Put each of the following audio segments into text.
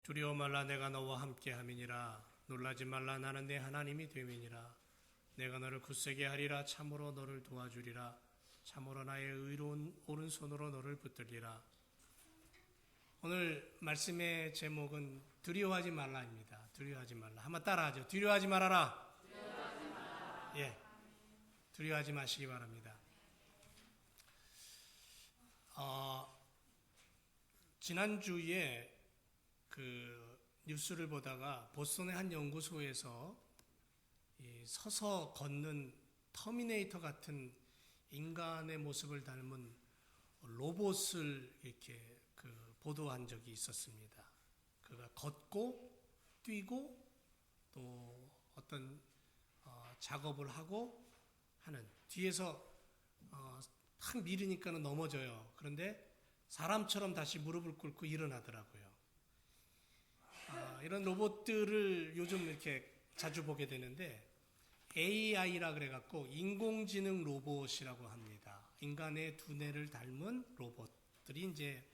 두려워 말라 내가 너와 함께 함이니라. 놀라지 말라 나는 내 하나님이 됨이니라. 내가 너를 굳세게 하리라. 참으로 너를 도와주리라. 참으로 나의 의로운 오른손으로 너를 붙들리라. 오늘 말씀의 제목은 두려워하지 말라입니다. 두려워하지 말라. 한번 따라하죠. 두려워하지 말아라. 두려워하지 말아라. 예, 두려워하지 마시기 바랍니다. 지난주에 그 뉴스를 보다가 보스턴의 한 연구소에서 이 서서 걷는 터미네이터 같은 인간의 모습을 닮은 로봇을 이렇게 보도한 적이 있었습니다. 그가 걷고 뛰고 또 어떤 작업을 하고 하는, 뒤에서 탁 밀으니까는 넘어져요. 그런데 사람처럼 다시 무릎을 꿇고 일어나더라고요. 이런 로봇들을 요즘 이렇게 자주 보게 되는데 AI라 그래갖고 인공지능 로봇이라고 합니다. 인간의 두뇌를 닮은 로봇들이 이제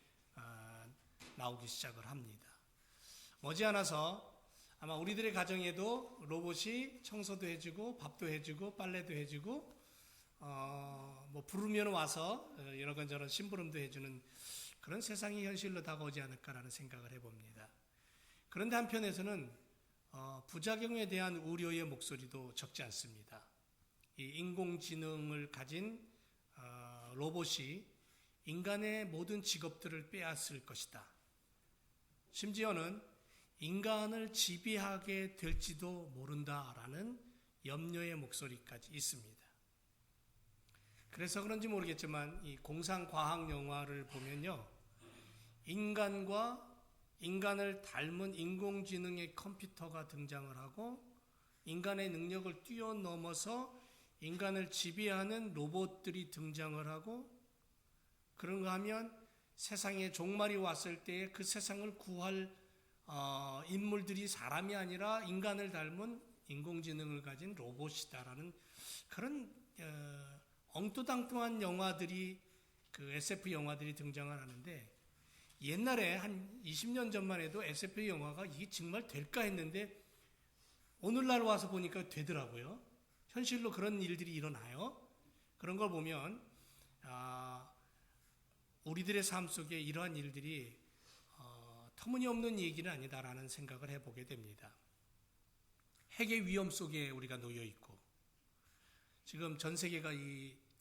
나오기 시작을 합니다. 머지않아서 아마 우리들의 가정에도 로봇이 청소도 해주고 밥도 해주고 빨래도 해주고 뭐 부르면 와서 이런저런 심부름도 해주는 그런 세상이 현실로 다가오지 않을까라는 생각을 해봅니다. 그런데 한편에서는 부작용에 대한 우려의 목소리도 적지 않습니다. 이 인공지능을 가진 로봇이 인간의 모든 직업들을 빼앗을 것이다. 심지어는 인간을 지배하게 될지도 모른다라는 염려의 목소리까지 있습니다. 그래서 그런지 모르겠지만 이 공상과학 영화를 보면요, 인간을 닮은 인공지능의 컴퓨터가 등장을 하고 인간의 능력을 뛰어넘어서 인간을 지배하는 로봇들이 등장을 하고, 그런가 하면 세상에 종말이 왔을 때에 그 세상을 구할 인물들이 사람이 아니라 인간을 닮은 인공지능을 가진 로봇이다라는 그런 엉뚱당뚱한 영화들이, 그 SF 영화들이 등장을 하는데, 옛날에 한 20년 전만 해도 SF 영화가 이게 정말 될까 했는데 오늘날 와서 보니까 되더라고요. 현실로 그런 일들이 일어나요. 그런 걸 보면 우리들의 삶 속에 이러한 일들이 터무니없는 얘기는 아니다라는 생각을 해보게 됩니다. 핵의 위험 속에 우리가 놓여 있고, 지금 전 세계가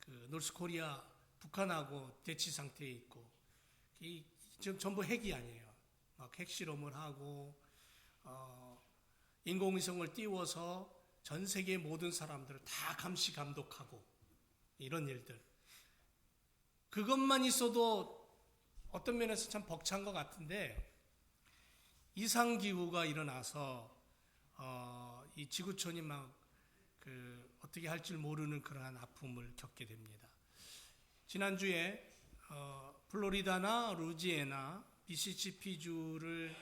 그 노스코리아 북한하고 대치 상태에 있고, 지금 전부 핵이 아니에요. 막 핵실험을 하고 인공위성을 띄워서 전 세계 모든 사람들을 다 감시 감독하고 이런 일들. 그것만 있어도 어떤 면에서 참 벅찬 것 같은데, 이상기후가 일어나서 이 지구촌이 막 어떻게 할 줄 모르는 그러한 아픔을 겪게 됩니다. 지난주에 플로리다나 루지애나 미시시피주를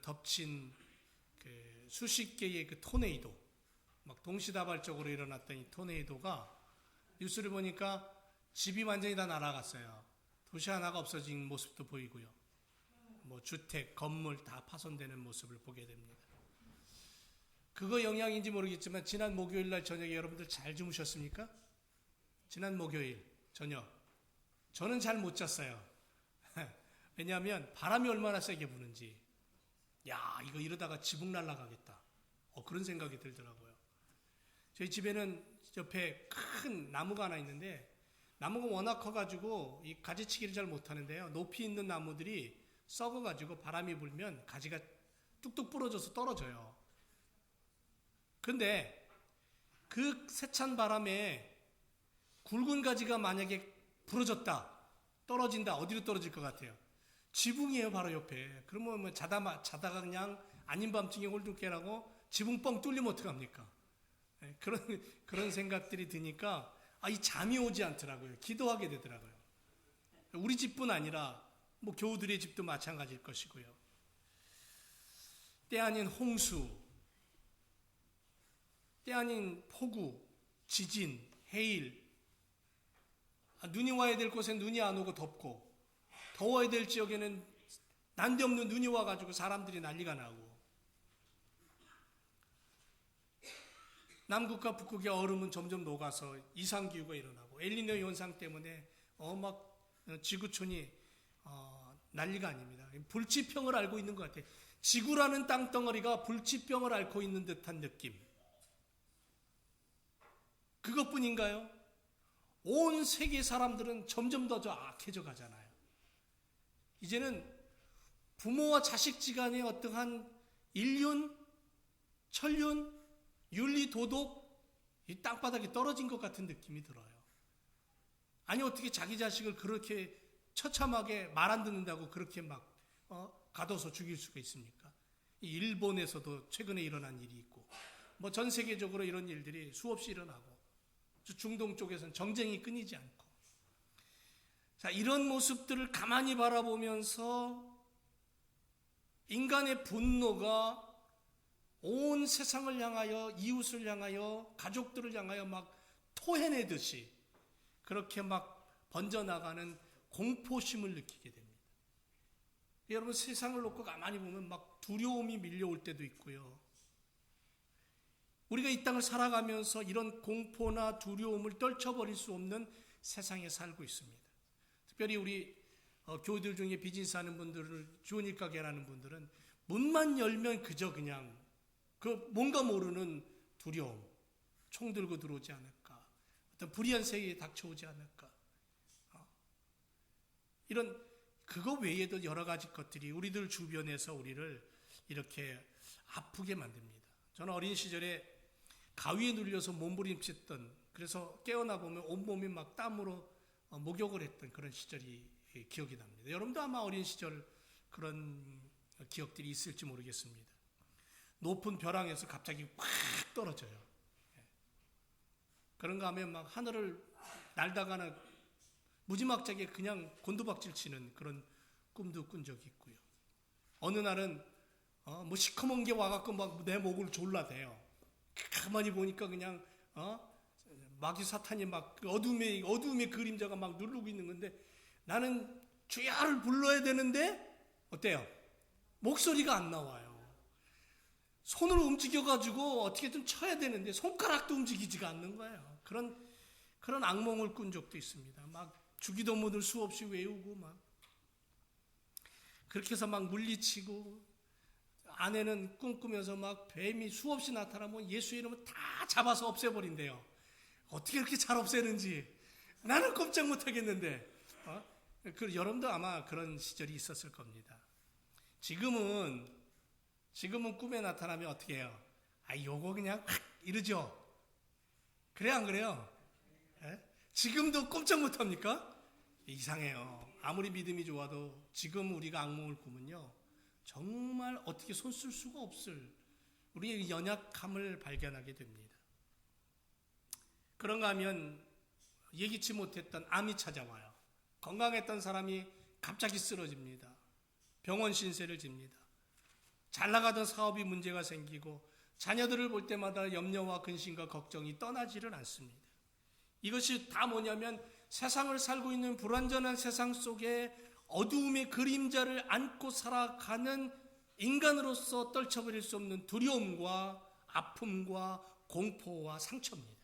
덮친 수십 개의 토네이도, 막 동시다발적으로 일어났던 이 토네이도가 뉴스를 보니까 집이 완전히 다 날아갔어요. 도시 하나가 없어진 모습도 보이고요. 뭐 주택, 건물 다 파손되는 모습을 보게 됩니다. 그거 영향인지 모르겠지만 지난 목요일 날 저녁에 여러분들 잘 주무셨습니까? 지난 목요일 저녁 저는 잘 못 잤어요. 왜냐하면 바람이 얼마나 세게 부는지, 이거 이러다가 지붕 날아가겠다, 그런 생각이 들더라고요. 저희 집에는 옆에 큰 나무가 하나 있는데, 나무가 워낙 커가지고 이 가지치기를 잘 못하는데요, 높이 있는 나무들이 썩어가지고 바람이 불면 가지가 뚝뚝 부러져서 떨어져요. 근데 그 세찬 바람에 굵은 가지가 만약에 부러졌다, 떨어진다, 어디로 떨어질 것 같아요? 지붕이에요, 바로 옆에. 그러면 뭐 자다가 그냥 아닌 밤중에 홀쭉깨라고 지붕 뻥 뚫리면 어떡합니까? 그런 생각들이 드니까 이 잠이 오지 않더라고요. 기도하게 되더라고요. 우리 집뿐 아니라 뭐 교우들의 집도 마찬가지일 것이고요. 때 아닌 홍수, 때 아닌 폭우, 지진, 해일, 눈이 와야 될 곳에 눈이 안 오고 덥고, 더워야 될 지역에는 난데없는 눈이 와가지고 사람들이 난리가 나고, 남극과 북극의 얼음은 점점 녹아서 이상기후가 일어나고, 엘니뇨 현상 때문에 지구촌이 난리가 아닙니다. 불치병을 앓고 있는 것 같아요. 지구라는 땅덩어리가 불치병을 앓고 있는 듯한 느낌. 그것뿐인가요? 온 세계 사람들은 점점 더 악해져 가잖아요. 이제는 부모와 자식지간의 어떠한 인륜, 천륜, 윤리, 도덕, 이 땅바닥에 떨어진 것 같은 느낌이 들어요. 아니 어떻게 자기 자식을 그렇게 처참하게 말 안 듣는다고 그렇게 막 가둬서 죽일 수가 있습니까? 일본에서도 최근에 일어난 일이 있고, 뭐 전 세계적으로 이런 일들이 수없이 일어나고, 중동 쪽에서는 정쟁이 끊이지 않고, 자, 이런 모습들을 가만히 바라보면서 인간의 분노가 온 세상을 향하여, 이웃을 향하여, 가족들을 향하여 막 토해내듯이 그렇게 막 번져나가는 공포심을 느끼게 됩니다. 여러분, 세상을 놓고 가만히 보면 막 두려움이 밀려올 때도 있고요. 우리가 이 땅을 살아가면서 이런 공포나 두려움을 떨쳐버릴 수 없는 세상에 살고 있습니다. 특별히 우리 교우들 중에 비즈니스 하는 분들을, 좋은 일가게 하는 분들은 문만 열면 그저 그냥 그 뭔가 모르는 두려움, 총 들고 들어오지 않을까, 어떤 불의한 세계에 닥쳐오지 않을까, 이런 그거 외에도 여러 가지 것들이 우리들 주변에서 우리를 이렇게 아프게 만듭니다. 저는 어린 시절에 가위에 눌려서 몸부림쳤던, 그래서 깨어나 보면 온몸이 막 땀으로 목욕을 했던 그런 시절이 기억이 납니다. 여러분도 아마 어린 시절 그런 기억들이 있을지 모르겠습니다. 높은 벼랑에서 갑자기 확 떨어져요. 그런가 하면 막 하늘을 날다가는 무지막지하게 그냥 곤두박질 치는 그런 꿈도 꾼 적이 있고요. 어느 날은 뭐 시커먼 게 와갖고 막 내 목을 졸라대요. 가만히 보니까 그냥 마귀 사탄이 막 어둠의 그림자가 막 누르고 있는 건데, 나는 주야를 불러야 되는데 어때요? 목소리가 안 나와요. 손을 움직여가지고 어떻게든 쳐야 되는데 손가락도 움직이지가 않는 거예요. 그런 악몽을 꾼 적도 있습니다. 막 주기도문을 수없이 외우고, 막 그렇게 해서 막 물리치고, 아내는 꿈꾸면서 막 뱀이 수없이 나타나면 예수의 이름을 다 잡아서 없애버린대요. 어떻게 그렇게 잘 없애는지 나는 꼼짝 못하겠는데, 여러분도 아마 그런 시절이 있었을 겁니다. 지금은 꿈에 나타나면 어떻게 해요? 요거 그냥 확 이러죠. 그래 안 그래요? 지금도 꼼짝 못합니까? 이상해요. 아무리 믿음이 좋아도 지금 우리가 악몽을 꾸면요, 정말 어떻게 손 쓸 수가 없을 우리의 연약함을 발견하게 됩니다. 그런가 하면 예기치 못했던 암이 찾아와요. 건강했던 사람이 갑자기 쓰러집니다. 병원 신세를 집니다. 잘 나가던 사업이 문제가 생기고, 자녀들을 볼 때마다 염려와 근심과 걱정이 떠나지를 않습니다. 이것이 다 뭐냐면, 세상을 살고 있는 불완전한 세상 속에 어두움의 그림자를 안고 살아가는 인간으로서 떨쳐버릴 수 없는 두려움과 아픔과 공포와 상처입니다.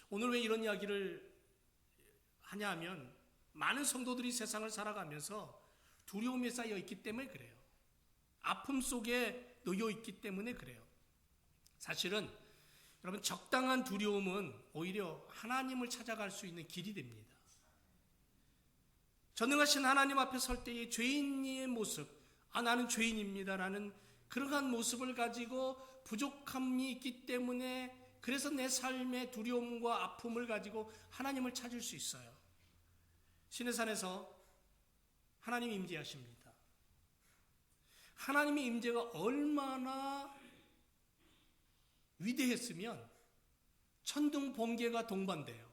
오늘 왜 이런 이야기를 하냐 하면, 많은 성도들이 세상을 살아가면서 두려움에 쌓여 있기 때문에 그래요. 아픔 속에 놓여 있기 때문에 그래요. 사실은 여러분, 적당한 두려움은 오히려 하나님을 찾아갈 수 있는 길이 됩니다. 전능하신 하나님 앞에 설 때의 죄인의 모습, 나는 죄인입니다라는 그러한 모습을 가지고 부족함이 있기 때문에, 그래서 내 삶의 두려움과 아픔을 가지고 하나님을 찾을 수 있어요. 시내산에서 하나님이 임재하십니다. 하나님의 임재가 얼마나 위대했으면 천둥 번개가 동반돼요.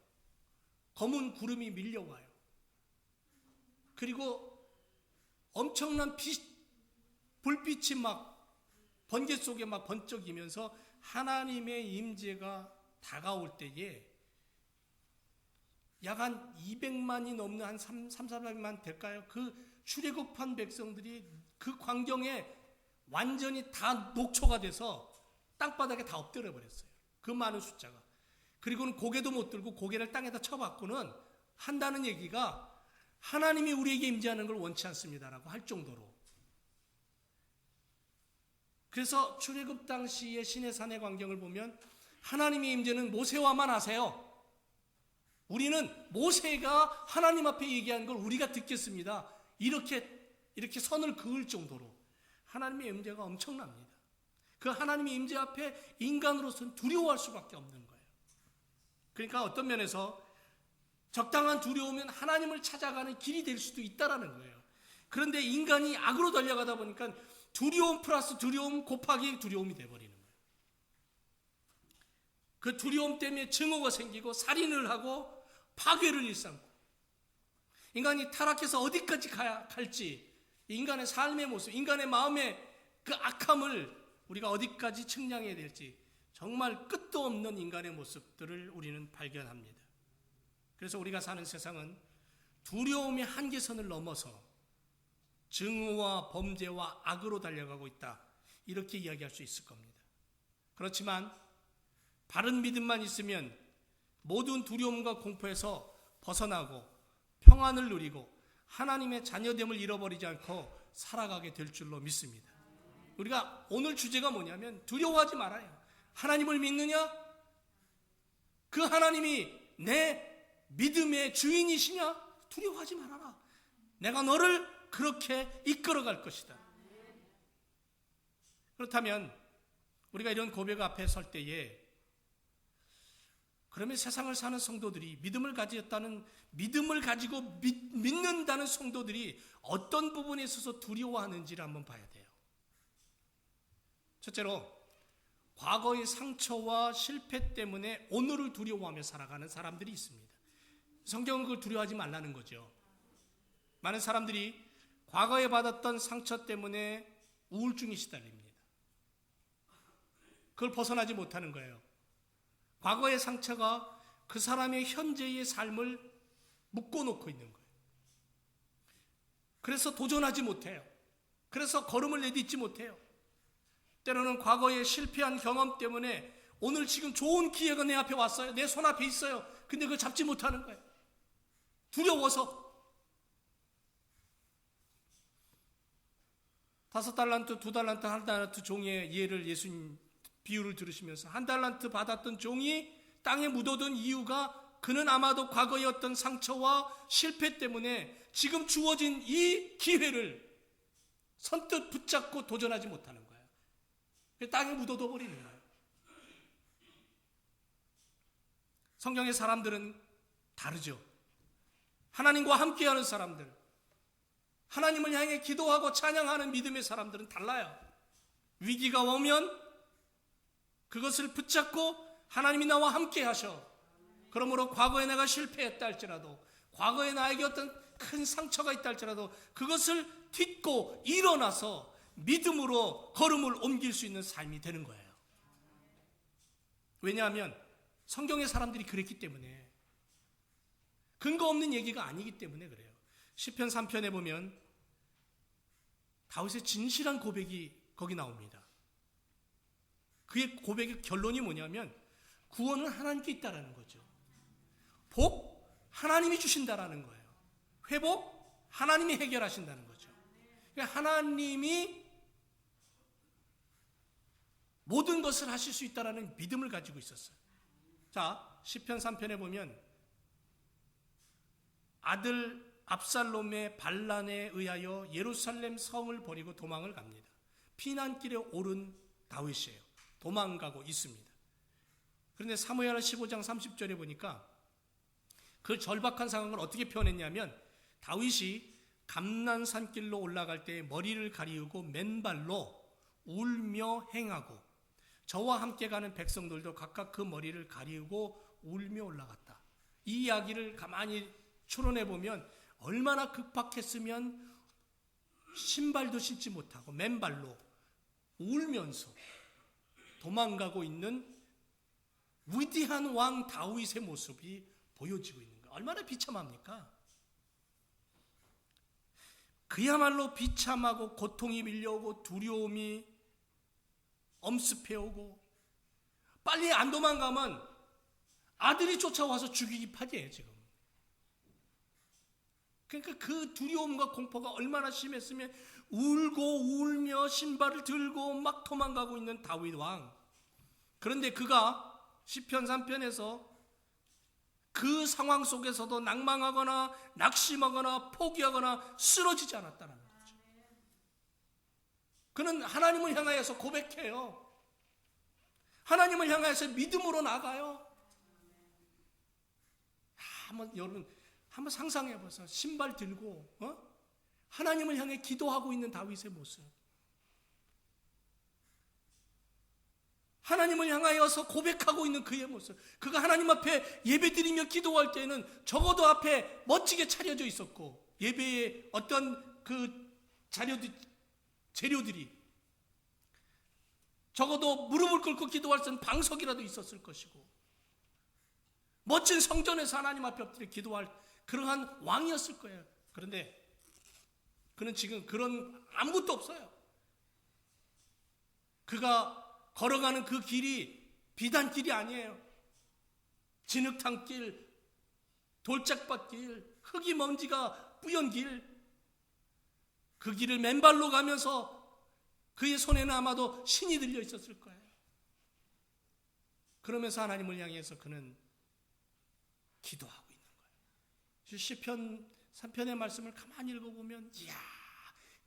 검은 구름이 밀려와요. 그리고 엄청난 불빛이 막 번개 속에 막 번쩍이면서 하나님의 임재가 다가올 때에 약 한 200만이 넘는 한 300만 될까요? 그 출애굽한 백성들이 그 광경에 완전히 다 녹초가 돼서 땅바닥에 다 엎드려 버렸어요. 그 많은 숫자가. 그리고는 고개도 못 들고 고개를 땅에다 쳐박고는 한다는 얘기가 하나님이 우리에게 임재하는 걸 원치 않습니다라고 할 정도로. 그래서 출애굽 당시의 시내산의 광경을 보면 하나님의 임재는 모세와만 하세요. 우리는 모세가 하나님 앞에 얘기한 걸 우리가 듣겠습니다. 이렇게 선을 그을 정도로 하나님의 임재가 엄청납니다. 그 하나님의 임재 앞에 인간으로서는 두려워할 수밖에 없는 거예요. 그러니까 어떤 면에서 적당한 두려움은 하나님을 찾아가는 길이 될 수도 있다라는 거예요. 그런데 인간이 악으로 달려가다 보니까 두려움 플러스 두려움 곱하기 두려움이 돼버리는 거예요. 그 두려움 때문에 증오가 생기고 살인을 하고 파괴를 일삼고 인간이 타락해서 어디까지 갈지 인간의 삶의 모습, 인간의 마음의 그 악함을 우리가 어디까지 측량해야 될지 정말 끝도 없는 인간의 모습들을 우리는 발견합니다. 그래서 우리가 사는 세상은 두려움의 한계선을 넘어서 증오와 범죄와 악으로 달려가고 있다. 이렇게 이야기할 수 있을 겁니다. 그렇지만 바른 믿음만 있으면 모든 두려움과 공포에서 벗어나고 평안을 누리고 하나님의 자녀됨을 잃어버리지 않고 살아가게 될 줄로 믿습니다. 우리가 오늘 주제가 뭐냐면 두려워하지 말아요. 하나님을 믿느냐? 그 하나님이 내 믿음의 주인이시냐? 두려워하지 말아라. 내가 너를 그렇게 이끌어갈 것이다. 그렇다면 우리가 이런 고백 앞에 설 때에 그러면 세상을 사는 성도들이 믿음을 가지고 믿는다는 성도들이 어떤 부분에 있어서 두려워하는지를 한번 봐야 돼요. 첫째로 과거의 상처와 실패 때문에 오늘을 두려워하며 살아가는 사람들이 있습니다. 성경은 그걸 두려워하지 말라는 거죠. 많은 사람들이 과거에 받았던 상처 때문에 우울증이 시달립니다. 그걸 벗어나지 못하는 거예요. 과거의 상처가 그 사람의 현재의 삶을 묶어놓고 있는 거예요. 그래서 도전하지 못해요. 그래서 걸음을 내딛지 못해요. 때로는 과거의 실패한 경험 때문에 오늘 지금 좋은 기회가 내 앞에 왔어요. 내 손 앞에 있어요. 근데 그걸 잡지 못하는 거예요. 두려워서. 5달란트, 2달란트, 1달란트 종의 예를 예수님 비유를 들으시면서 1달란트 받았던 종이 땅에 묻어둔 이유가 그는 아마도 과거의 어떤 상처와 실패 때문에 지금 주어진 이 기회를 선뜻 붙잡고 도전하지 못하는 거예요. 땅에 묻어둬 버리는 거예요. 성경의 사람들은 다르죠. 하나님과 함께하는 사람들, 하나님을 향해 기도하고 찬양하는 믿음의 사람들은 달라요. 위기가 오면 그것을 붙잡고 하나님이 나와 함께 하셔. 그러므로 과거에 내가 실패했다 할지라도, 과거에 나에게 어떤 큰 상처가 있다 할지라도 그것을 딛고 일어나서 믿음으로 걸음을 옮길 수 있는 삶이 되는 거예요. 왜냐하면 성경의 사람들이 그랬기 때문에, 근거 없는 얘기가 아니기 때문에 그래요. 시편 3편에 보면 다윗의 진실한 고백이 거기 나옵니다. 그의 고백의 결론이 뭐냐면 구원은 하나님께 있다라는 거죠. 복 하나님이 주신다라는 거예요. 회복 하나님이 해결하신다는 거죠. 그러니까 하나님이 모든 것을 하실 수 있다라는 믿음을 가지고 있었어요. 자, 시편 3편에 보면 아들 압살롬의 반란에 의하여 예루살렘 성을 버리고 도망을 갑니다. 피난길에 오른 다윗이에요. 도망가고 있습니다. 그런데 사무엘 15장 30절에 보니까 그 절박한 상황을 어떻게 표현했냐면 다윗이 감난산길로 올라갈 때 머리를 가리우고 맨발로 울며 행하고 저와 함께 가는 백성들도 각각 그 머리를 가리우고 울며 올라갔다. 이 이야기를 가만히 추론해 보면 얼마나 급박했으면 신발도 신지 못하고 맨발로 울면서 도망가고 있는 위대한 왕 다윗의 모습이 보여지고 있는 거예요. 얼마나 비참합니까? 그야말로 비참하고 고통이 밀려오고 두려움이 엄습해오고 빨리 안 도망가면 아들이 쫓아와서 죽이기 파지예요 지금. 그러니까 그 두려움과 공포가 얼마나 심했으면 울고 울며 신발을 들고 막 도망가고 있는 다윗 왕. 그런데 그가 시편 3편에서 그 상황 속에서도 낭망하거나 낙심하거나 포기하거나 쓰러지지 않았다는 거죠. 그는 하나님을 향하여서 고백해요. 하나님을 향하여서 믿음으로 나가요. 여러분 한번 상상해 보세요. 신발 들고 하나님을 향해 기도하고 있는 다윗의 모습. 하나님을 향하여서 고백하고 있는 그의 모습. 그가 하나님 앞에 예배드리며 기도할 때는 적어도 앞에 멋지게 차려져 있었고 예배의 어떤 그 재료들이 적어도 무릎을 꿇고 기도할 수 있는 방석이라도 있었을 것이고 멋진 성전에서 하나님 앞에 엎드려 기도할 그러한 왕이었을 거예요. 그런데 그는 지금 그런 아무것도 없어요. 그가 걸어가는 그 길이 비단길이 아니에요. 진흙탕길, 돌짝밭길, 흙이 먼지가 뿌연 길. 그 길을 맨발로 가면서 그의 손에는 아마도 신이 들려 있었을 거예요. 그러면서 하나님을 향해서 그는 기도하고 있는 거예요. 시편 3편의 말씀을 가만히 읽어보면 이야,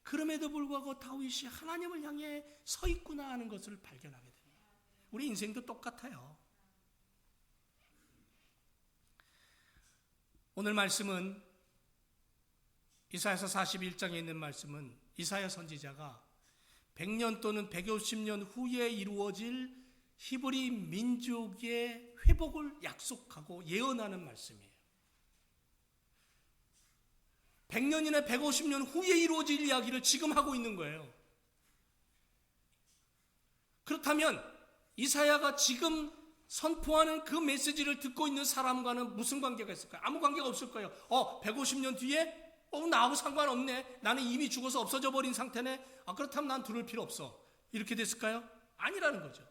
그럼에도 불구하고 다윗이 하나님을 향해 서 있구나 하는 것을 발견하게 됩니다. 우리 인생도 똑같아요. 오늘 말씀은 이사야서 41장에 있는 말씀은 이사야 선지자가 100년 또는 150년 후에 이루어질 히브리 민족의 회복을 약속하고 예언하는 말씀이에요. 100년이나 150년 후에 이루어질 이야기를 지금 하고 있는 거예요. 그렇다면 이사야가 지금 선포하는 그 메시지를 듣고 있는 사람과는 무슨 관계가 있을까요? 아무 관계가 없을 거예요. 150년 뒤에 나하고 상관없네. 나는 이미 죽어서 없어져 버린 상태네. 그렇다면 난 들을 필요 없어. 이렇게 됐을까요? 아니라는 거죠.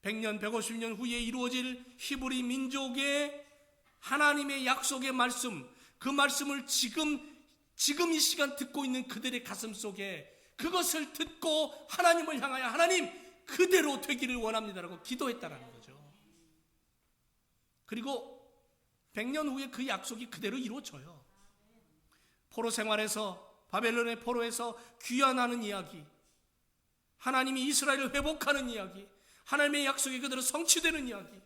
100년, 150년 후에 이루어질 히브리 민족의 하나님의 약속의 말씀, 그 말씀을 지금 이 시간 듣고 있는 그들의 가슴 속에 그것을 듣고 하나님을 향하여 하나님 그대로 되기를 원합니다라고 기도했다라는 거죠. 그리고 100년 후에 그 약속이 그대로 이루어져요. 포로 생활에서 바벨론의 포로에서 귀환하는 이야기, 하나님이 이스라엘을 회복하는 이야기, 하나님의 약속이 그대로 성취되는 이야기,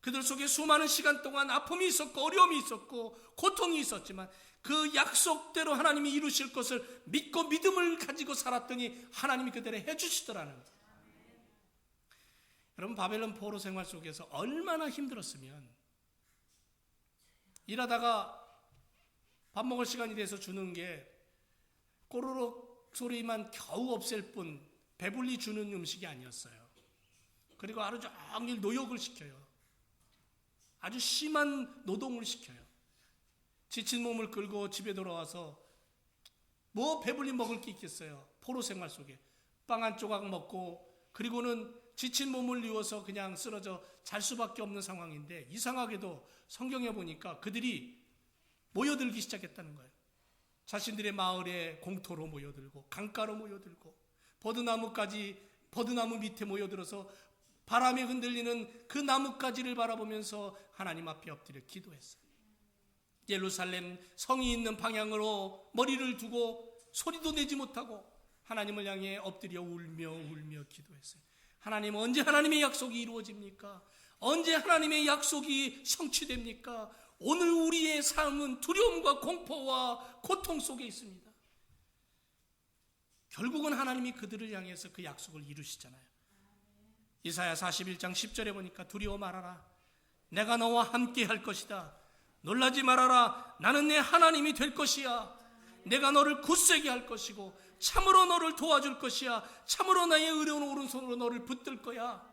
그들 속에 수많은 시간 동안 아픔이 있었고 어려움이 있었고 고통이 있었지만 그 약속대로 하나님이 이루실 것을 믿고 믿음을 가지고 살았더니 하나님이 그대로 해주시더라는 거예요. 여러분, 바벨론 포로 생활 속에서 얼마나 힘들었으면 일하다가 밥 먹을 시간이 돼서 주는 게 꼬르륵 소리만 겨우 없앨 뿐 배불리 주는 음식이 아니었어요. 그리고 하루 종일 노역을 시켜요. 아주 심한 노동을 시켜요. 지친 몸을 끌고 집에 돌아와서 뭐 배불리 먹을 게 있겠어요. 포로 생활 속에 빵 한 조각 먹고 그리고는 지친 몸을 누워서 그냥 쓰러져 잘 수밖에 없는 상황인데, 이상하게도 성경에 보니까 그들이 모여들기 시작했다는 거예요. 자신들의 마을에 공터로 모여들고 강가로 모여들고 버드나무 밑에 모여들어서 바람에 흔들리는 그 나뭇가지를 바라보면서 하나님 앞에 엎드려 기도했어요. 예루살렘 성이 있는 방향으로 머리를 두고 소리도 내지 못하고 하나님을 향해 엎드려 울며 기도했어요. 하나님, 언제 하나님의 약속이 이루어집니까? 언제 하나님의 약속이 성취됩니까? 오늘 우리의 삶은 두려움과 공포와 고통 속에 있습니다. 결국은 하나님이 그들을 향해서 그 약속을 이루시잖아요. 이사야 41장 10절에 보니까 두려워 말아라. 내가 너와 함께 할 것이다. 놀라지 말아라. 나는 내 하나님이 될 것이야. 내가 너를 굳세게 할 것이고 참으로 너를 도와줄 것이야. 참으로 나의 의로운 오른손으로 너를 붙들 거야.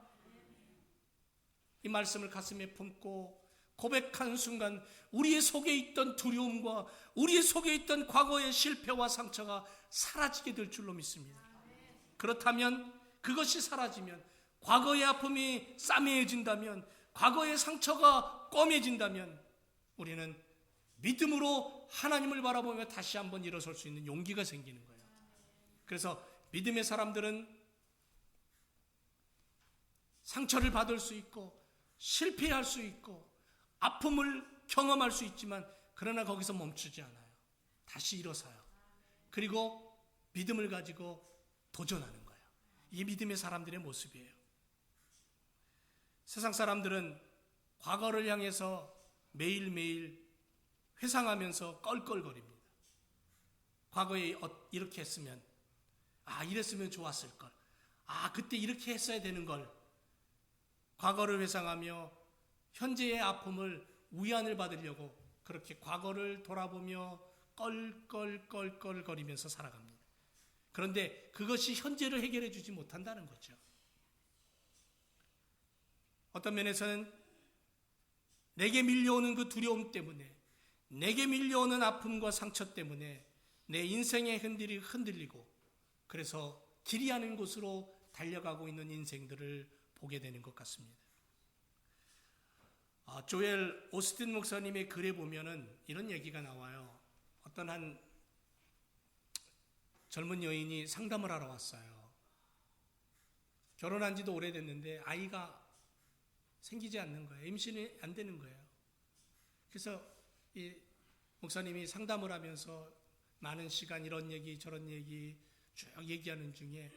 이 말씀을 가슴에 품고 고백한 순간 우리의 속에 있던 두려움과 우리의 속에 있던 과거의 실패와 상처가 사라지게 될 줄로 믿습니다. 그렇다면, 그것이 사라지면, 과거의 아픔이 싸매어진다면, 과거의 상처가 껌해진다면 우리는 믿음으로 하나님을 바라보며 다시 한번 일어설 수 있는 용기가 생기는 거예요. 그래서 믿음의 사람들은 상처를 받을 수 있고 실패할 수 있고 아픔을 경험할 수 있지만, 그러나 거기서 멈추지 않아요. 다시 일어서요. 그리고 믿음을 가지고 도전하는 거예요. 이게 믿음의 사람들의 모습이에요. 세상 사람들은 과거를 향해서 매일매일 회상하면서 껄껄거립니다. 과거에 이렇게 했으면, 이랬으면 좋았을 걸, 그때 이렇게 했어야 되는 걸. 과거를 회상하며 현재의 아픔을 위안을 받으려고 그렇게 과거를 돌아보며 껄껄껄껄거리면서 살아갑니다. 그런데 그것이 현재를 해결해 주지 못한다는 거죠. 어떤 면에서는 내게 밀려오는 그 두려움 때문에, 내게 밀려오는 아픔과 상처 때문에 내 인생의 흔들리고, 그래서 길이 아닌 곳으로 달려가고 있는 인생들을 보게 되는 것 같습니다. 조엘 오스틴 목사님의 글에 보면은 이런 얘기가 나와요. 어떤 한 젊은 여인이 상담을 하러 왔어요. 결혼한 지도 오래됐는데 아이가 생기지 않는 거예요. 임신이 안 되는 거예요. 그래서 이 목사님이 상담을 하면서 많은 시간 이런 얘기 저런 얘기 쭉 얘기하는 중에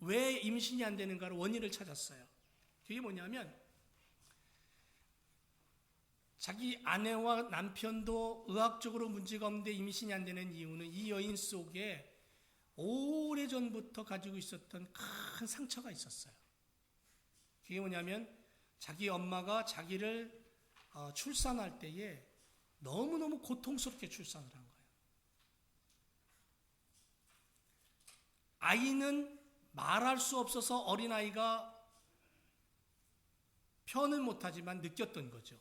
왜 임신이 안 되는가를 원인을 찾았어요. 그게 뭐냐면, 자기 아내와 남편도 의학적으로 문제가 없는데 임신이 안 되는 이유는 이 여인 속에 오래전부터 가지고 있었던 큰 상처가 있었어요. 그게 뭐냐면, 자기 엄마가 자기를 출산할 때에 너무너무 고통스럽게 출산을 한 거예요. 아이는 말할 수 없어서 어린아이가 표현은 못하지만 느꼈던 거죠.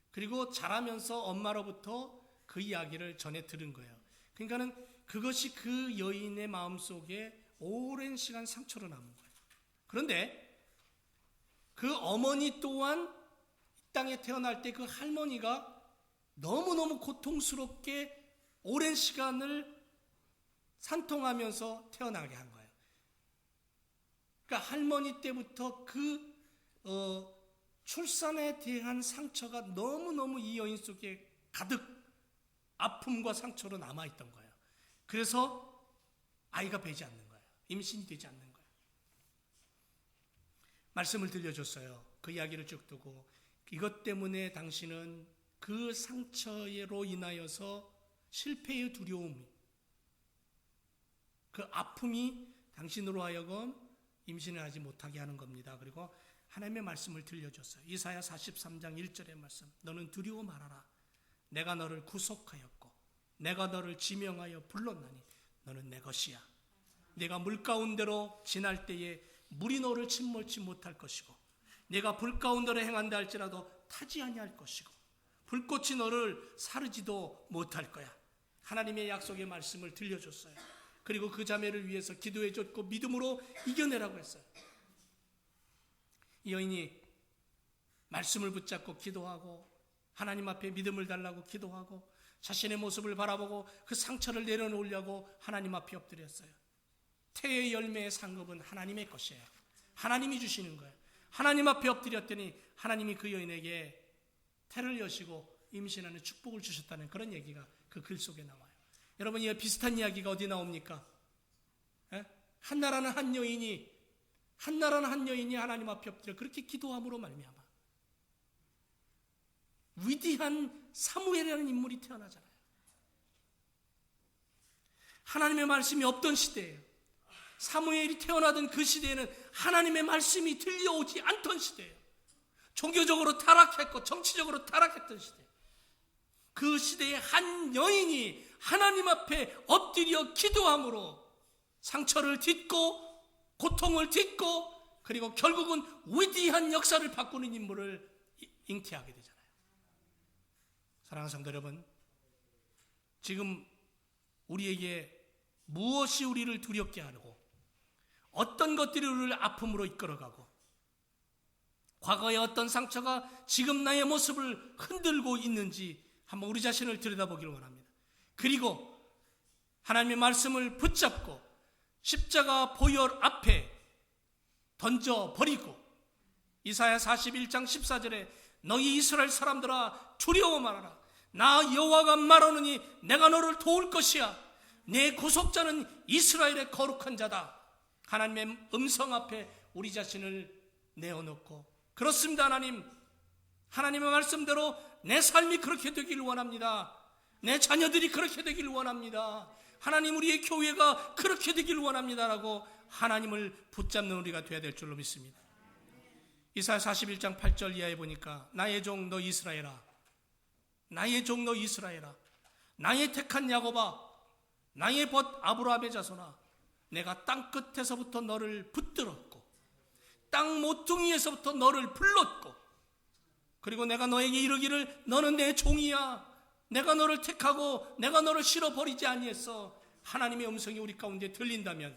그리고 자라면서 엄마로부터 그 이야기를 전해 들은 거예요. 그러니까는 그것이 그 여인의 마음속에 오랜 시간 상처로 남은 거예요. 그런데 그 어머니 또한 이 땅에 태어날 때 그 할머니가 너무너무 고통스럽게 오랜 시간을 산통하면서 태어나게 한 거예요. 그러니까 할머니 때부터 그 출산에 대한 상처가 너무너무 이 여인 속에 가득 아픔과 상처로 남아있던 거예요. 그래서 아이가 배지 않는 거예요. 임신이 되지 않는 거예요. 말씀을 들려줬어요. 그 이야기를 쭉 두고, 이것 때문에 당신은 그 상처로 인하여서 실패의 두려움이, 그 아픔이 당신으로 하여금 임신을 하지 못하게 하는 겁니다. 그리고 하나님의 말씀을 들려줬어요. 이사야 43장 1절의 말씀. 너는 두려워 말아라. 내가 너를 구속하였고 내가 너를 지명하여 불렀나니 너는 내 것이야. 내가 물 가운데로 지날 때에 물이 너를 침몰치 못할 것이고, 내가 불 가운데로 행한다 할지라도 타지 아니할 것이고, 불꽃이 너를 사르지도 못할 거야. 하나님의 약속의 말씀을 들려줬어요. 그리고 그 자매를 위해서 기도해줬고 믿음으로 이겨내라고 했어요. 이 여인이 말씀을 붙잡고 기도하고 하나님 앞에 믿음을 달라고 기도하고 자신의 모습을 바라보고 그 상처를 내려놓으려고 하나님 앞에 엎드렸어요. 태의 열매의 상급은 하나님의 것이에요. 하나님이 주시는 거예요. 하나님 앞에 엎드렸더니 하나님이 그 여인에게 태를 여시고 임신하는 축복을 주셨다는 그런 얘기가 그 글 속에 나와요. 여러분, 이 비슷한 이야기가 어디 나옵니까? 한나라는 한 여인이 하나님 앞에 엎드려 그렇게 기도함으로 말미암아 위대한 사무엘이라는 인물이 태어나잖아요. 하나님의 말씀이 없던 시대예요. 사무엘이 태어나던 그 시대에는 하나님의 말씀이 들려오지 않던 시대예요. 종교적으로 타락했고 정치적으로 타락했던 시대. 그 시대에 한 여인이 하나님 앞에 엎드려 기도함으로 상처를 딛고 고통을 딛고 그리고 결국은 위대한 역사를 바꾸는 인물을 잉태하게 되잖아요. 사랑하는 성도 여러분, 지금 우리에게 무엇이 우리를 두렵게 하고 어떤 것들이 우리를 아픔으로 이끌어가고 과거의 어떤 상처가 지금 나의 모습을 흔들고 있는지 한번 우리 자신을 들여다보기를 원합니다. 그리고 하나님의 말씀을 붙잡고 십자가 보혈 앞에 던져버리고 이사야 41장 14절에 너희 이스라엘 사람들아 두려워 말아라. 나 여호와가 말하노니 내가 너를 도울 것이야. 내 구속자는 이스라엘의 거룩한 자다. 하나님의 음성 앞에 우리 자신을 내어놓고 그렇습니다. 하나님의 말씀대로 내 삶이 그렇게 되기를 원합니다. 내 자녀들이 그렇게 되기를 원합니다. 하나님 우리의 교회가 그렇게 되기를 원합니다라고 하나님을 붙잡는 우리가 되어야 될 줄로 믿습니다. 이사야 41장 8절 이하에 보니까 나의 종 너 이스라엘아, 나의 종 너 이스라엘아, 나의 택한 야곱아, 나의 벗 아브라함의 자손아, 내가 땅 끝에서부터 너를 붙들었고 땅 모퉁이에서부터 너를 불렀고 그리고 내가 너에게 이르기를 너는 내 종이야. 내가 너를 택하고 내가 너를 실어버리지 아니했어. 하나님의 음성이 우리 가운데 들린다면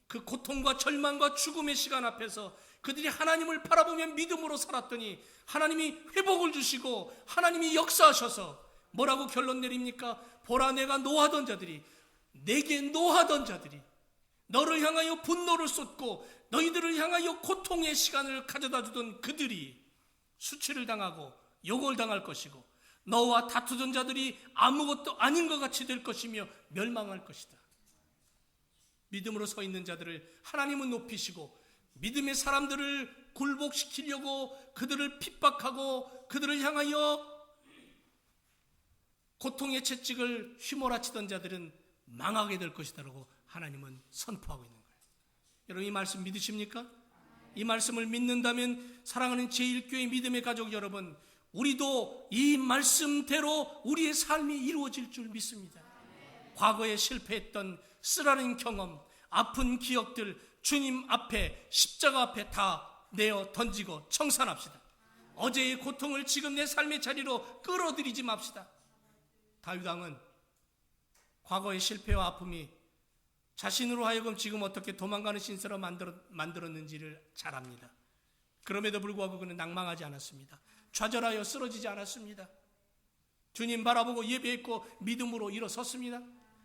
그 고통과 절망과 죽음의 시간 앞에서 그들이 하나님을 바라보며 믿음으로 살았더니 하나님이 회복을 주시고 하나님이 역사하셔서 뭐라고 결론 내립니까? 보라 내가 노하던 자들이 내게 노하던 자들이 너를 향하여 분노를 쏟고 너희들을 향하여 고통의 시간을 가져다 주던 그들이 수치를 당하고 욕을 당할 것이고 너와 다투던 자들이 아무것도 아닌 것 같이 될 것이며 멸망할 것이다. 믿음으로 서 있는 자들을 하나님은 높이시고 믿음의 사람들을 굴복시키려고 그들을 핍박하고 그들을 향하여 고통의 채찍을 휘몰아치던 자들은 망하게 될 것이다라고 하나님은 선포하고 있는 거예요. 여러분 이 말씀 믿으십니까? 이 말씀을 믿는다면 사랑하는 제1교회 믿음의 가족 여러분, 우리도 이 말씀대로 우리의 삶이 이루어질 줄 믿습니다. 과거에 실패했던 쓰라린 경험, 아픈 기억들 주님 앞에 십자가 앞에 다 내어 던지고 청산합시다. 어제의 고통을 지금 내 삶의 자리로 끌어들이지 맙시다. 다윗 왕은 과거의 실패와 아픔이 자신으로 하여금 지금 어떻게 도망가는 신세로 만들었는지를 잘 압니다. 그럼에도 불구하고 그는 낭망하지 않았습니다. 좌절하여 쓰러지지 않았습니다. 주님 바라보고 예배했고 믿음으로 일어섰습니다.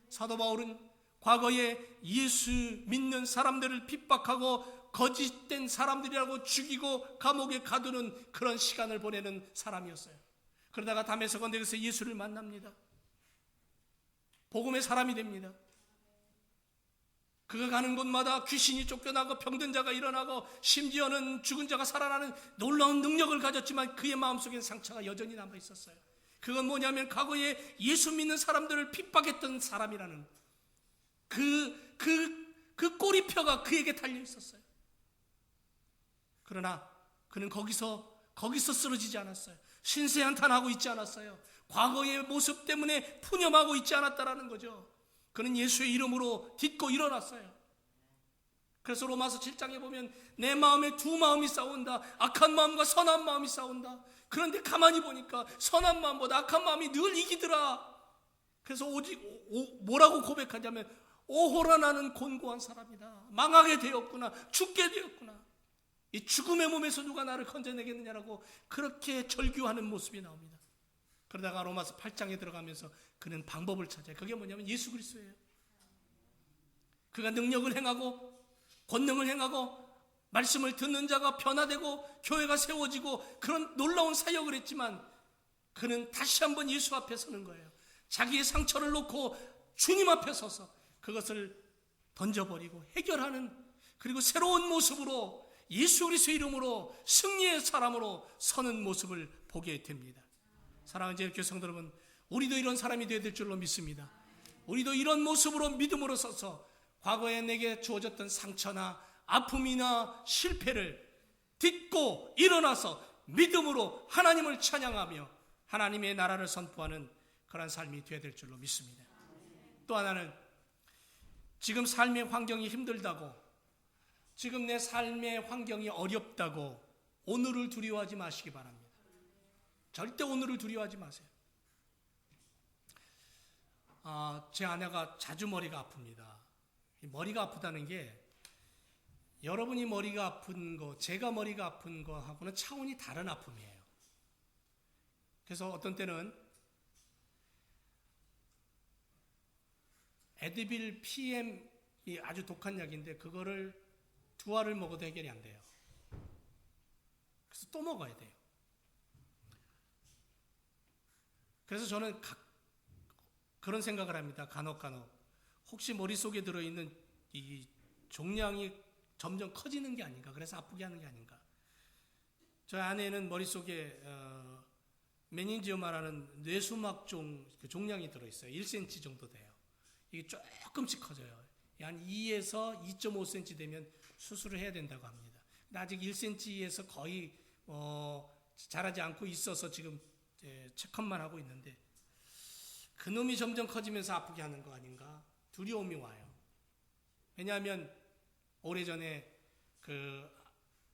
사도 바울은 과거에 예수 믿는 사람들을 핍박하고 거짓된 사람들이라고 죽이고 감옥에 가두는 그런 시간을 보내는 사람이었어요. 그러다가 담에서 건너에서 예수를 만납니다. 복음의 사람이 됩니다. 그가 가는 곳마다 귀신이 쫓겨나고 병든 자가 일어나고 심지어는 죽은 자가 살아나는 놀라운 능력을 가졌지만 그의 마음속엔 상처가 여전히 남아있었어요. 그건 뭐냐면 과거에 예수 믿는 사람들을 핍박했던 사람이라는 그 꼬리표가 그에게 달려있었어요. 그러나 그는 거기서 쓰러지지 않았어요. 신세한탄하고 있지 않았어요. 과거의 모습 때문에 푸념하고 있지 않았다라는 거죠. 그는 예수의 이름으로 딛고 일어났어요. 그래서 로마서 7장에 보면 내 마음에 두 마음이 싸운다. 악한 마음과 선한 마음이 싸운다. 그런데 가만히 보니까 선한 마음보다 악한 마음이 늘 이기더라. 그래서 오직 뭐라고 고백하냐면 오호라 나는 곤고한 사람이다. 망하게 되었구나. 죽게 되었구나. 이 죽음의 몸에서 누가 나를 건져내겠느냐라고 그렇게 절규하는 모습이 나옵니다. 그러다가 로마서 8장에 들어가면서 그는 방법을 찾아요. 그게 뭐냐면 예수 그리스도예요. 그가 능력을 행하고 권능을 행하고 말씀을 듣는 자가 변화되고 교회가 세워지고 그런 놀라운 사역을 했지만 그는 다시 한번 예수 앞에 서는 거예요. 자기의 상처를 놓고 주님 앞에 서서 그것을 던져버리고 해결하는, 그리고 새로운 모습으로 예수 그리스도의 이름으로 승리의 사람으로 서는 모습을 보게 됩니다. 사랑하는 제 교회 성도 여러분, 우리도 이런 사람이 되어야 될 줄로 믿습니다. 우리도 이런 모습으로 믿음으로 서서 과거에 내게 주어졌던 상처나 아픔이나 실패를 딛고 일어나서 믿음으로 하나님을 찬양하며 하나님의 나라를 선포하는 그런 삶이 되어야 될 줄로 믿습니다. 또 하나는 지금 삶의 환경이 힘들다고, 지금 내 삶의 환경이 어렵다고 오늘을 두려워하지 마시기 바랍니다. 절대 오늘을 두려워하지 마세요. 제 아내가 자주 머리가 아픕니다. 머리가 아프다는 게 여러분이 머리가 아픈 거, 제가 머리가 아픈 거하고는 차원이 다른 아픔이에요. 그래서 어떤 때는 에드빌 PM이 아주 독한 약인데 그거를 2알을 먹어도 해결이 안 돼요. 그래서 또 먹어야 돼요. 그래서 저는 그런 생각을 합니다. 간혹 혹시 머릿속에 들어있는 이 종양이 점점 커지는 게 아닌가, 그래서 아프게 하는 게 아닌가. 저희 아내는 머릿속에 메닌지오마라는 뇌수막 종양이 들어있어요. 1cm 정도 돼요. 이게 조금씩 커져요. 한 2에서 2.5cm 되면 수술을 해야 된다고 합니다. 근데 아직 1cm에서 거의 자라지 않고 있어서 지금 체크업만 하고 있는데 그놈이 점점 커지면서 아프게 하는 거 아닌가 두려움이 와요. 왜냐하면 오래전에 그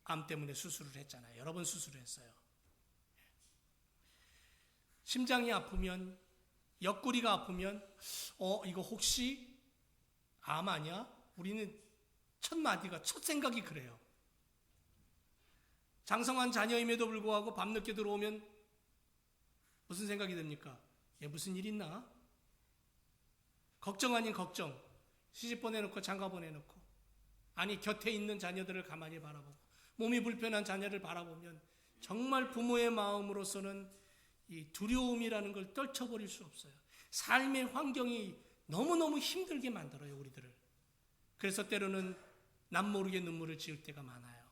암 때문에 수술을 했잖아요. 여러 번 수술을 했어요. 심장이 아프면, 옆구리가 아프면 이거 혹시 암 아니야? 우리는 첫 마디가, 첫 생각이 그래요. 장성한 자녀임에도 불구하고 밤늦게 들어오면 무슨 생각이 듭니까? 얘 무슨 일 있나? 걱정 아닌 걱정. 시집 보내놓고 장가 보내놓고, 아니 곁에 있는 자녀들을 가만히 바라보고, 몸이 불편한 자녀를 바라보면 정말 부모의 마음으로서는 이 두려움이라는 걸 떨쳐버릴 수 없어요. 삶의 환경이 너무너무 힘들게 만들어요, 우리들을. 그래서 때로는 남모르게 눈물을 지을 때가 많아요.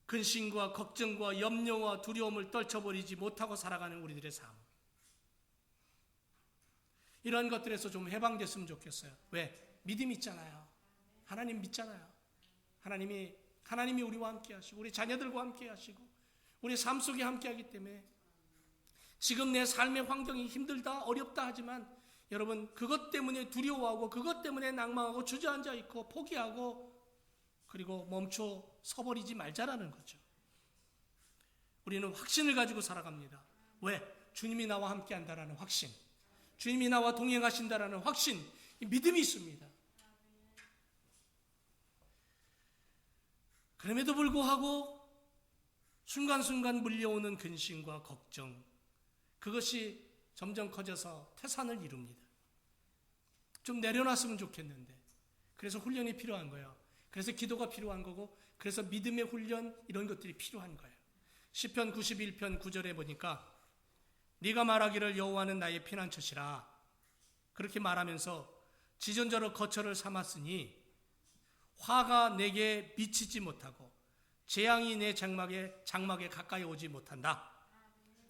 근심과 걱정과 염려와 두려움을 떨쳐버리지 못하고 살아가는 우리들의 삶. 이런 것들에서 좀 해방됐으면 좋겠어요. 왜? 믿음 있잖아요. 하나님 믿잖아요. 하나님이 우리와 함께 하시고 우리 자녀들과 함께 하시고 우리 삶 속에 함께 하기 때문에 지금 내 삶의 환경이 힘들다 어렵다 하지만 여러분 그것 때문에 두려워하고 그것 때문에 낭망하고 주저앉아 있고 포기하고 그리고 멈춰 서버리지 말자라는 거죠. 우리는 확신을 가지고 살아갑니다. 왜? 주님이 나와 함께 한다라는 확신, 주님이 나와 동행하신다라는 확신, 믿음이 있습니다. 그럼에도 불구하고 순간순간 물려오는 근심과 걱정, 그것이 점점 커져서 태산을 이룹니다. 좀 내려놨으면 좋겠는데, 그래서 훈련이 필요한 거예요. 그래서 기도가 필요한 거고, 그래서 믿음의 훈련, 이런 것들이 필요한 거예요. 시편 91편 9절에 보니까 네가 말하기를 여호와는 나의 피난처시라, 그렇게 말하면서 지존자로 거처를 삼았으니 화가 내게 미치지 못하고 재앙이 내 장막에 가까이 오지 못한다.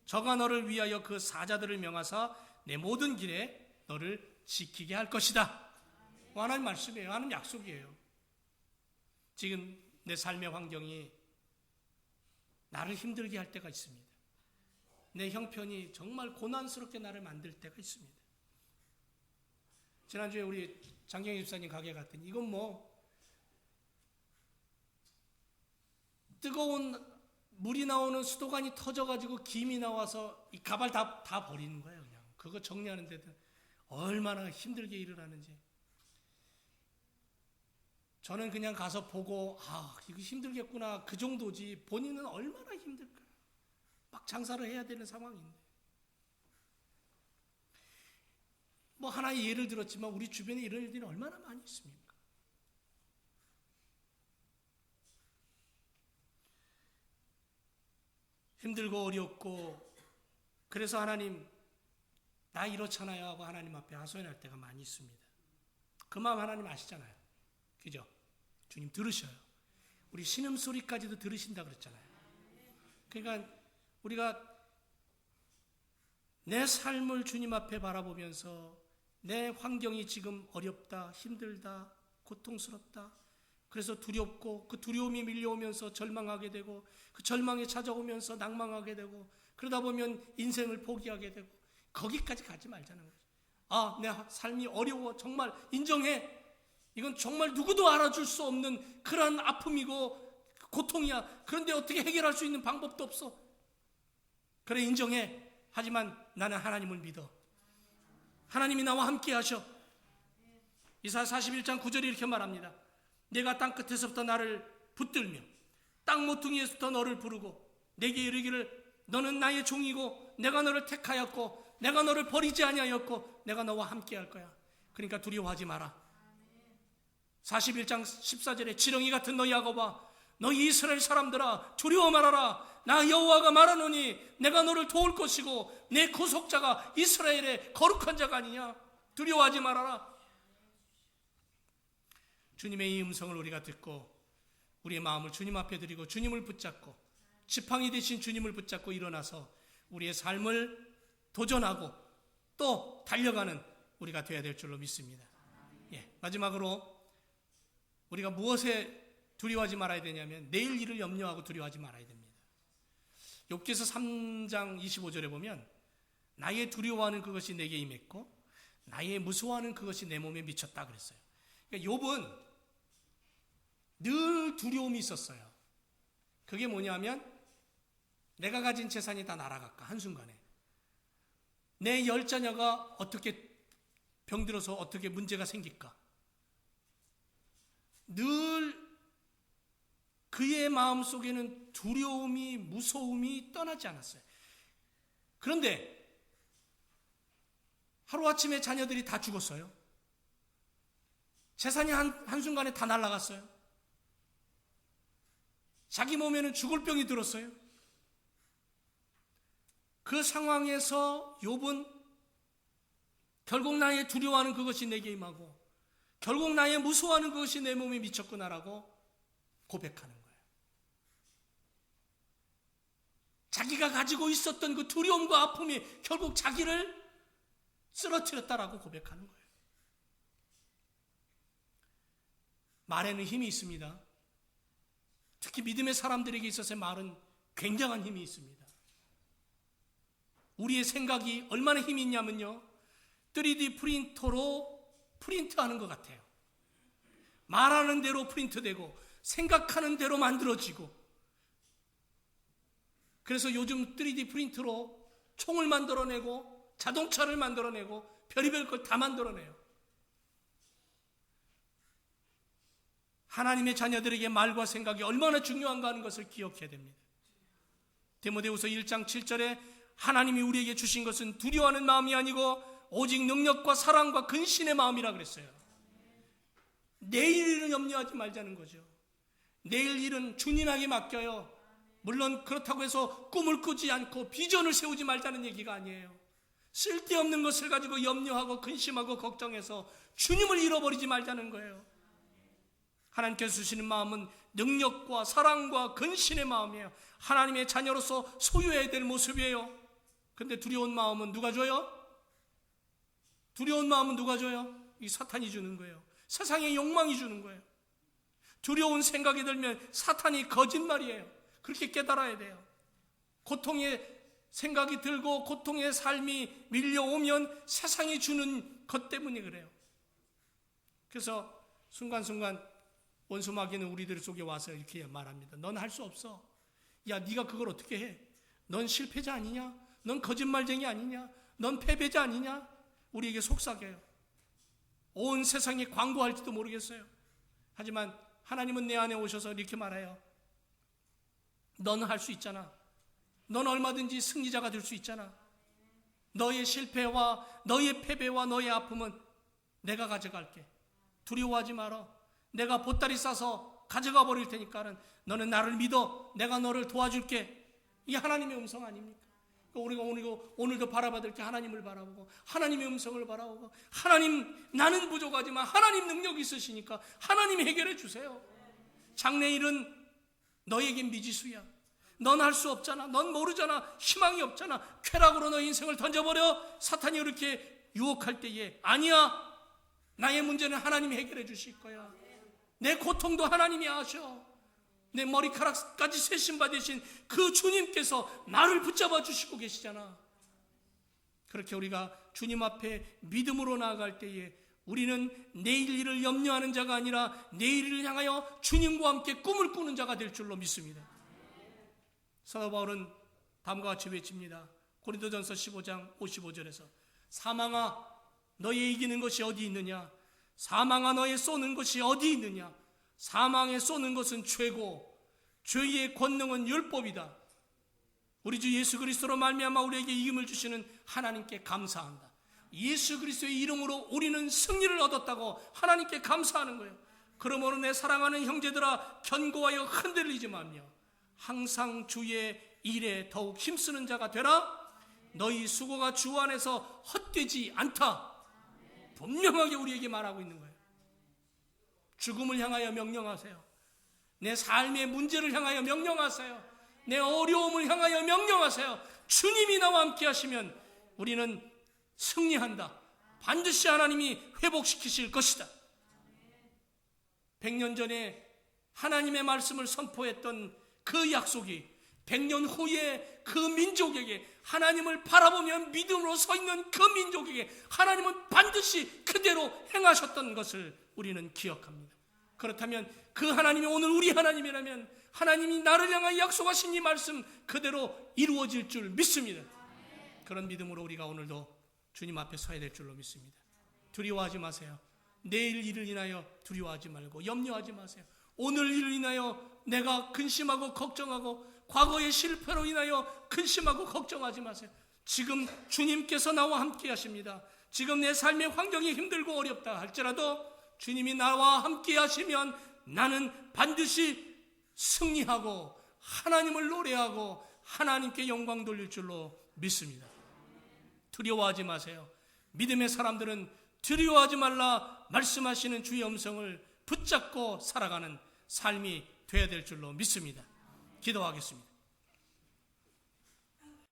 저가 너를 위하여 그 사자들을 명하사 내 모든 길에 너를 지키게 할 것이다. 하나님 말씀이에요. 하나님 약속이에요. 지금 내 삶의 환경이 나를 힘들게 할 때가 있습니다. 내 형편이 정말 고난스럽게 나를 만들 때가 있습니다. 지난주에 우리 장경희 집사님 가게 갔더니 이건 뭐 뜨거운 물이 나오는 수도관이 터져가지고 김이 나와서 이 가발 다 버리는 거예요. 그냥 그거 정리하는 데도 얼마나 힘들게 일을 하는지. 저는 그냥 가서 보고 이거 힘들겠구나 그 정도지, 본인은 얼마나 힘들까. 막 장사를 해야 되는 상황인데. 뭐 하나의 예를 들었지만 우리 주변에 이런 일들이 얼마나 많이 있습니까? 힘들고 어렵고, 그래서 하나님 나 이렇잖아요 하고 하나님 앞에 하소연할 때가 많이 있습니다. 그 마음 하나님 아시잖아요. 그죠? 주님 들으셔요. 우리 신음소리까지도 들으신다 그랬잖아요. 그러니까 우리가 내 삶을 주님 앞에 바라보면서 내 환경이 지금 어렵다, 힘들다, 고통스럽다, 그래서 두렵고 그 두려움이 밀려오면서 절망하게 되고 그 절망이 찾아오면서 낭망하게 되고 그러다 보면 인생을 포기하게 되고, 거기까지 가지 말자는 거죠. 내 삶이 어려워, 정말 인정해. 이건 정말 누구도 알아줄 수 없는 그런 아픔이고 고통이야. 그런데 어떻게 해결할 수 있는 방법도 없어. 그래, 인정해. 하지만 나는 하나님을 믿어. 하나님이 나와 함께 하셔. 이사야 41장 9절이 이렇게 말합니다. 내가 땅 끝에서부터 나를 붙들며 땅 모퉁이에서부터 너를 부르고 내게 이르기를 너는 나의 종이고 내가 너를 택하였고 내가 너를 버리지 아니하였고 내가 너와 함께 할 거야. 그러니까 두려워하지 마라. 41장 14절에 지렁이 같은 너희 야곱아, 너희 이스라엘 사람들아, 두려워 말아라. 나 여호와가 말하노니 내가 너를 도울 것이고 내 구속자가 이스라엘의 거룩한 자가 아니냐. 두려워하지 말아라. 주님의 이 음성을 우리가 듣고 우리의 마음을 주님 앞에 드리고 주님을 붙잡고 지팡이 대신 주님을 붙잡고 일어나서 우리의 삶을 도전하고 또 달려가는 우리가 되어야 될 줄로 믿습니다. 마지막으로 우리가 무엇에 두려워하지 말아야 되냐면 내일 일을 염려하고 두려워하지 말아야 됩니다. 욥기서 3장 25절에 보면 나의 두려워하는 그것이 내게 임했고 나의 무서워하는 그것이 내 몸에 미쳤다 그랬어요. 그러니까 욥은 늘 두려움이 있었어요. 그게 뭐냐면 내가 가진 재산이 다 날아갈까 한순간에, 내 10자녀가 어떻게 병들어서 어떻게 문제가 생길까, 늘 그의 마음속에는 두려움이 무서움이 떠나지 않았어요. 그런데 하루아침에 자녀들이 다 죽었어요. 재산이 한순간에 다 날아갔어요. 자기 몸에는 죽을 병이 들었어요. 그 상황에서 욥은 결국 나의 두려워하는 그것이 내게 임하고 결국 나의 무서워하는 그것이 내 몸에 미쳤구나라고 고백하는 거예요. 자기가 가지고 있었던 그 두려움과 아픔이 결국 자기를 쓰러뜨렸다라고 고백하는 거예요. 말에는 힘이 있습니다. 특히 믿음의 사람들에게 있어서 말은 굉장한 힘이 있습니다. 우리의 생각이 얼마나 힘이 있냐면요, 3D 프린터로 프린트하는 것 같아요. 말하는 대로 프린트되고 생각하는 대로 만들어지고, 그래서 요즘 3D 프린터로 총을 만들어내고 자동차를 만들어내고 별의별 걸 다 만들어내요. 하나님의 자녀들에게 말과 생각이 얼마나 중요한가 하는 것을 기억해야 됩니다. 디모데후서 1장 7절에 하나님이 우리에게 주신 것은 두려워하는 마음이 아니고 오직 능력과 사랑과 근신의 마음이라 그랬어요. 내일 일은 염려하지 말자는 거죠. 내일 일은 주님에게 맡겨요. 물론 그렇다고 해서 꿈을 꾸지 않고 비전을 세우지 말자는 얘기가 아니에요. 쓸데없는 것을 가지고 염려하고 근심하고 걱정해서 주님을 잃어버리지 말자는 거예요. 하나님께서 주시는 마음은 능력과 사랑과 근신의 마음이에요. 하나님의 자녀로서 소유해야 될 모습이에요. 근데 두려운 마음은 누가 줘요? 두려운 마음은 누가 줘요? 이 사탄이 주는 거예요. 세상의 욕망이 주는 거예요. 두려운 생각이 들면 사탄이 거짓말이에요. 그렇게 깨달아야 돼요. 고통의 생각이 들고 고통의 삶이 밀려오면 세상이 주는 것 때문에 그래요. 그래서 순간순간 원수 마귀는 우리들 속에 와서 이렇게 말합니다. 넌 할 수 없어. 야, 네가 그걸 어떻게 해? 넌 실패자 아니냐? 넌 거짓말쟁이 아니냐? 넌 패배자 아니냐? 우리에게 속삭여요. 온 세상에 광고할지도 모르겠어요. 하지만 하나님은 내 안에 오셔서 이렇게 말해요. 너는 할 수 있잖아. 넌 얼마든지 승리자가 될 수 있잖아. 너의 실패와 너의 패배와 너의 아픔은 내가 가져갈게. 두려워하지 마라. 내가 보따리 싸서 가져가 버릴 테니까는 너는 나를 믿어. 내가 너를 도와줄게. 이게 하나님의 음성 아닙니까? 우리가 오늘도 바라봐야 게 하나님을 바라보고 하나님의 음성을 바라보고, 하나님, 나는 부족하지만 하나님 능력이 있으시니까 하나님이 해결해 주세요. 장래일은 너에겐 미지수야. 넌 할 수 없잖아. 넌 모르잖아. 희망이 없잖아. 쾌락으로 너의 인생을 던져버려. 사탄이 이렇게 유혹할 때에 아니야, 나의 문제는 하나님이 해결해 주실 거야. 내 고통도 하나님이 아셔. 내 머리카락까지 세심받으신 그 주님께서 나를 붙잡아 주시고 계시잖아. 그렇게 우리가 주님 앞에 믿음으로 나아갈 때에 우리는 내일 일을 염려하는 자가 아니라 내일을 향하여 주님과 함께 꿈을 꾸는 자가 될 줄로 믿습니다. 사도 바울은 다음과 같이 외칩니다. 고린도전서 15장 55절에서 사망아 너의 이기는 것이 어디 있느냐? 사망아 너의 쏘는 것이 어디 있느냐? 사망에 쏘는 것은 죄고 죄의 권능은 율법이다. 우리 주 예수 그리스도로 말미암아 우리에게 이김을 주시는 하나님께 감사한다. 예수 그리스도의 이름으로 우리는 승리를 얻었다고 하나님께 감사하는 거예요. 그러므로 내 사랑하는 형제들아 견고하여 흔들리지 말며 항상 주의 일에 더욱 힘쓰는 자가 되라. 너희 수고가 주 안에서 헛되지 않다. 분명하게 우리에게 말하고 있는 거예요. 죽음을 향하여 명령하세요. 내 삶의 문제를 향하여 명령하세요. 내 어려움을 향하여 명령하세요. 주님이 나와 함께 하시면 우리는 승리한다. 반드시 하나님이 회복시키실 것이다. 100년 전에 하나님의 말씀을 선포했던 그 약속이 100년 후에 그 민족에게, 하나님을 바라보며 믿음으로 서 있는 그 민족에게 하나님은 반드시 그대로 행하셨던 것을 우리는 기억합니다. 그렇다면 그 하나님이 오늘 우리 하나님이라면 하나님이 나를 향하여 약속하신 이 말씀 그대로 이루어질 줄 믿습니다. 그런 믿음으로 우리가 오늘도 주님 앞에 서야 될 줄로 믿습니다. 두려워하지 마세요. 내일 일을 인하여 두려워하지 말고 염려하지 마세요. 오늘 일을 인하여 내가 근심하고 걱정하고 과거의 실패로 인하여 근심하고 걱정하지 마세요. 지금 주님께서 나와 함께 하십니다. 지금 내 삶의 환경이 힘들고 어렵다 할지라도 주님이 나와 함께 하시면 나는 반드시 승리하고 하나님을 노래하고 하나님께 영광 돌릴 줄로 믿습니다. 두려워하지 마세요. 믿음의 사람들은 두려워하지 말라 말씀하시는 주의 음성을 붙잡고 살아가는 삶이 되어야 될 줄로 믿습니다. 기도하겠습니다.